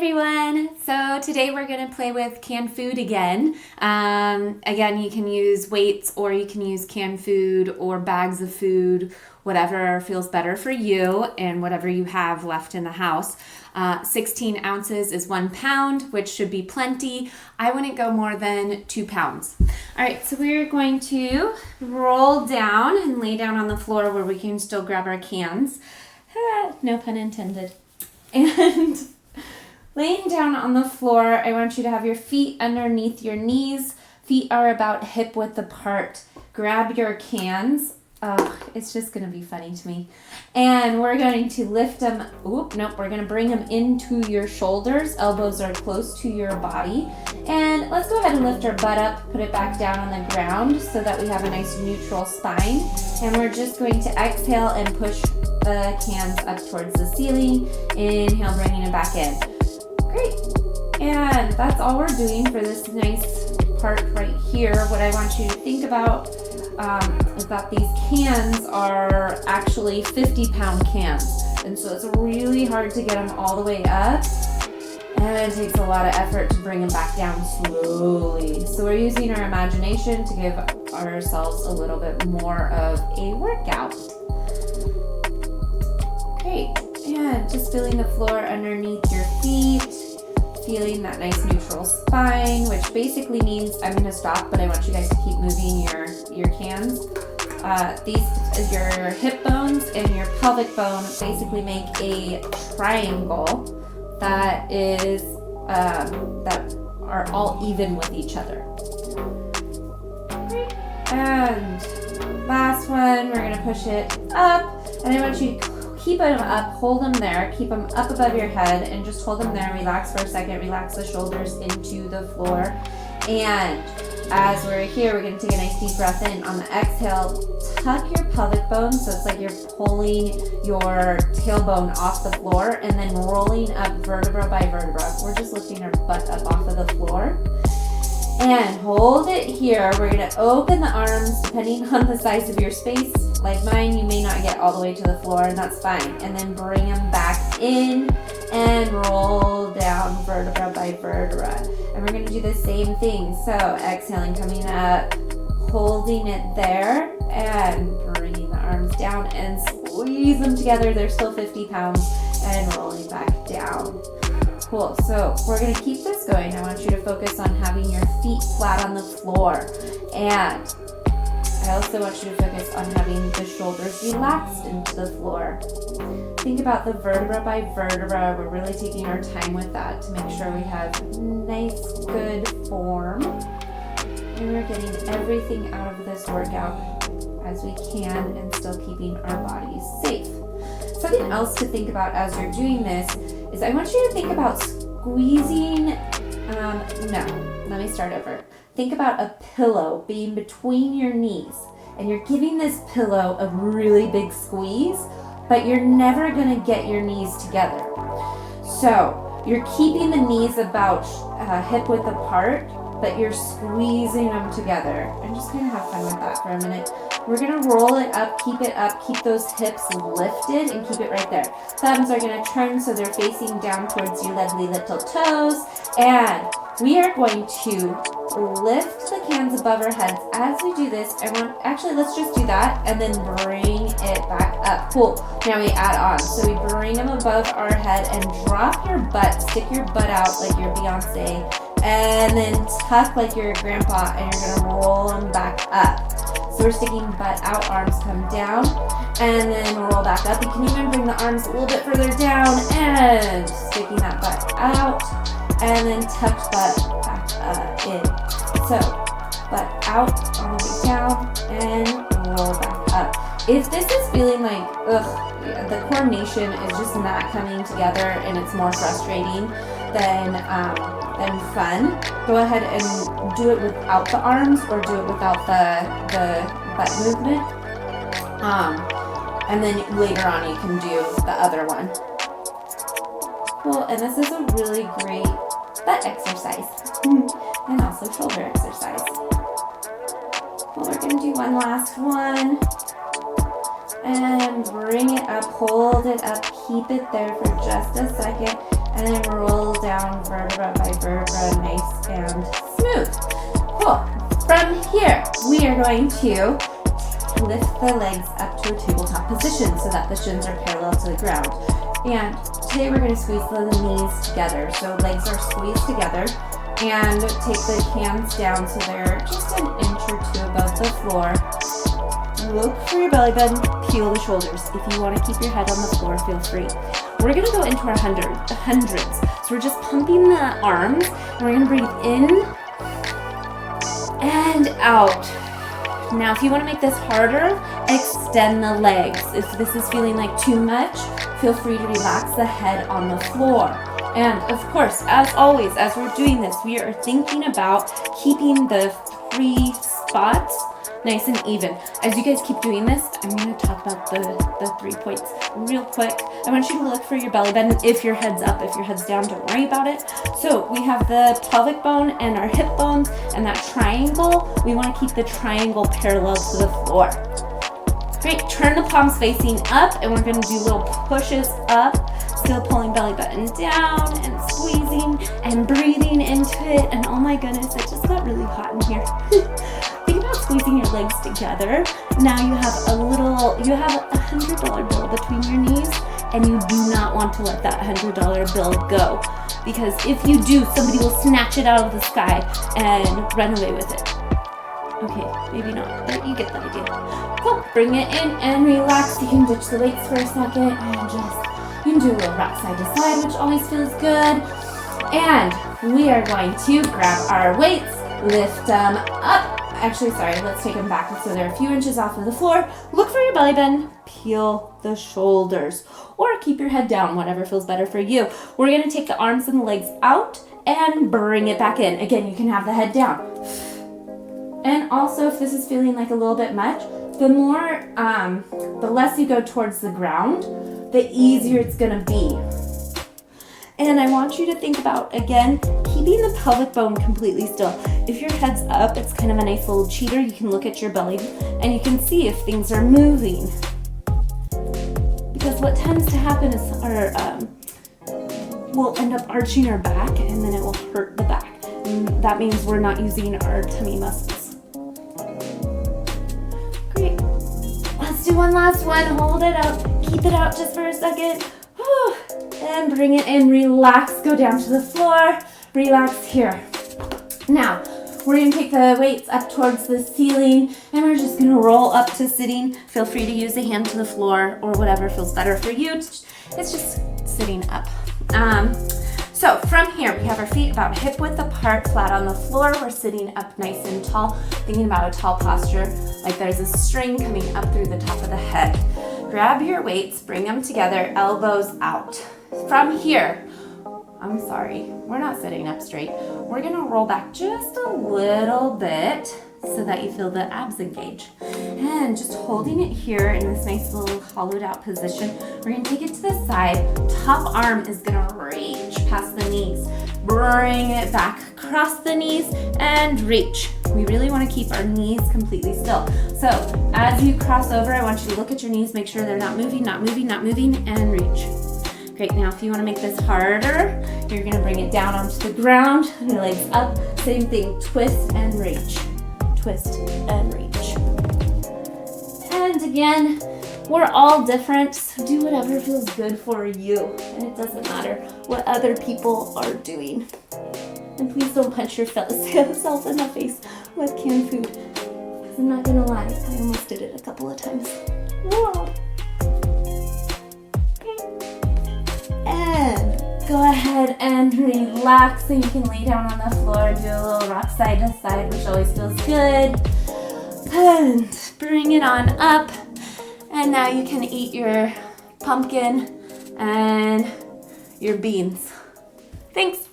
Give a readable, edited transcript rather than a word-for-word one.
everyone! So today we're going to play with canned food again. Again, you can use weights or you can use canned food or bags of food, whatever feels better for you and whatever you have left in the house. 16 ounces is 1 pound, which should be plenty. I wouldn't go more than 2 pounds. All right, so we're going to roll down and lay down on the floor where we can still grab our cans. No pun intended. And laying down on the floor, I want you to have your feet underneath your knees. Feet are about hip width apart. Grab your cans. It's just going to be funny to me. And we're going to lift them. We're going to bring them into your shoulders. Elbows are close to your body. And let's go ahead and lift our butt up, put it back down on the ground so that we have a nice neutral spine. And we're just going to exhale and push the cans up towards the ceiling. Inhale, bringing it back in. Great. And that's all we're doing for this nice part right here. What I want you to think about is that these cans are actually 50-pound cans. And so it's really hard to get them all the way up. And it takes a lot of effort to bring them back down slowly. So we're using our imagination to give ourselves a little bit more of a workout. Great. And just feeling the floor underneath your feet. Feeling that nice neutral spine, which basically means I'm going to stop, but I want you guys to keep moving your cans. Your hip bones and your pelvic bone basically make a triangle that is that are all even with each other. And last one, we're going to push it up, and I want you to keep them up, hold them there, keep them up above your head, and just hold them there. Relax for a second, relax the shoulders into the floor. And as we're here, we're going to take a nice deep breath in. On the exhale, tuck your pelvic bone, so it's like you're pulling your tailbone off the floor and then rolling up vertebra by vertebra. We're just lifting our butt up off of the floor. And hold it here. We're going to open the arms depending on the size of your space. Like mine, you may not get all the way to the floor, and that's fine. And then bring them back in and roll down vertebra by vertebra. And we're going to do the same thing. So exhaling, coming up, holding it there, and bringing the arms down and squeeze them together. They're still 50 pounds, and rolling back down. Cool. So we're going to keep this going. I want you to focus on having your feet flat on the floor. And I also want you to focus on having the shoulders relaxed into the floor. Think about the vertebra by vertebra. We're really taking our time with that to make sure we have nice, good form. And we're getting everything out of this workout as we can and still keeping our bodies safe. Something else to think about as you're doing this is I want you to think about squeezing, let me start over. Think about a pillow being between your knees, and you're giving this pillow a really big squeeze, but you're never going to get your knees together. So you're keeping the knees about hip width apart, but you're squeezing them together. And just kind of have fun with that for a minute. We're going to roll it up, keep those hips lifted, and keep it right there. Thumbs are going to turn so they're facing down towards your lovely little toes. And we are going to lift the cans above our heads. As we do this, let's just do that and then bring it back up. Cool. Now we add on. So we bring them above our head and drop your butt. Stick your butt out like you're Beyonce. And then tuck like you're a grandpa, and you're going to roll them back up. So we're sticking butt out, arms come down, and then roll back up. You can even bring the arms a little bit further down and sticking that butt out, and then tuck butt back in. So butt out, all the way down, and roll back up. If this is feeling like, the coordination is just not coming together and it's more frustrating than fun, go ahead and do it without the arms or do it without the butt movement. And then later on you can do the other one. Cool, and this is a really great butt exercise and also shoulder exercise. Well, we're going to do one last one. And bring it up, hold it up, keep it there for just a second, and then roll down vertebra by vertebra, nice and smooth. Cool. From here, we are going to lift the legs up to a tabletop position so that the shins are parallel to the ground. And today we're going to squeeze the knees together. So legs are squeezed together, and take the hands down so they're just an inch or two above the floor. Look for your belly button, peel the shoulders. If you want to keep your head on the floor, feel free. We're going to go into our hundreds. So we're just pumping the arms, and we're going to breathe in and out. Now, if you want to make this harder, extend the legs. If this is feeling like too much, feel free to relax the head on the floor. And of course, as always, as we're doing this, we are thinking about keeping the three spots nice and even. As you guys keep doing this, I'm going to talk about the 3 points real quick. I want you to look for your belly button if your head's up. If your head's down, don't worry about it. So we have the pelvic bone and our hip bones and that triangle. We want to keep the triangle parallel to the floor. Great, turn the palms facing up, and we're going to do little pushes up, still pulling belly button down and squeezing and breathing into it. And oh my goodness, it just got really hot in here. Think about squeezing your legs together. Now you have a $100 bill between your knees, and you do not want to let that $100 bill go, because if you do, somebody will snatch it out of the sky and run away with it. Okay, maybe not, but you get the idea. Cool, bring it in and relax. You can ditch the weights for a second and you can do a little rock side to side, which always feels good. And we are going to grab our weights, lift them up. Actually, sorry, let's take them back so they're a few inches off of the floor. Look for your belly button, peel the shoulders, or keep your head down, whatever feels better for you. We're gonna take the arms and the legs out and bring it back in. Again, you can have the head down. And also, if this is feeling like a little bit much, the less you go towards the ground, the easier it's gonna be. And I want you to think about, again, keeping the pelvic bone completely still. If your head's up, it's kind of a nice little cheater. You can look at your belly and you can see if things are moving. Because what tends to happen is we'll end up arching our back, and then it will hurt the back. And that means we're not using our tummy muscles. Great. Let's do one last one. Hold it up. Keep it out just for a second. Whew. And bring it in. Relax. Go down to the floor. Relax here. Now, we're going to take the weights up towards the ceiling, and we're just going to roll up to sitting. Feel free to use a hand to the floor or whatever feels better for you. It's just sitting up. So from here, we have our feet about hip width apart, flat on the floor. We're sitting up nice and tall, thinking about a tall posture, like there's a string coming up through the top of the head. Grab your weights, bring them together, elbows out. From here, we're not sitting up straight. We're gonna roll back just a little bit so that you feel the abs engage. And just holding it here in this nice little hollowed out position, we're gonna take it to the side. Top arm is gonna reach past the knees. Bring it back across the knees and reach. We really wanna keep our knees completely still. So as you cross over, I want you to look at your knees, make sure they're not moving, and reach. Great, now if you wanna make this harder, you're gonna bring it down onto the ground, your legs up, same thing, twist and reach. Twist and reach. And again, we're all different, so do whatever feels good for you. And it doesn't matter what other people are doing. And please don't punch yourself in the face with canned food. Because I'm not gonna lie, I almost did it a couple of times. Whoa. And go ahead and relax so you can lay down on the floor and do a little rock side to side, which always feels good. And bring it on up. And now you can eat your pumpkin and your beans. Thanks.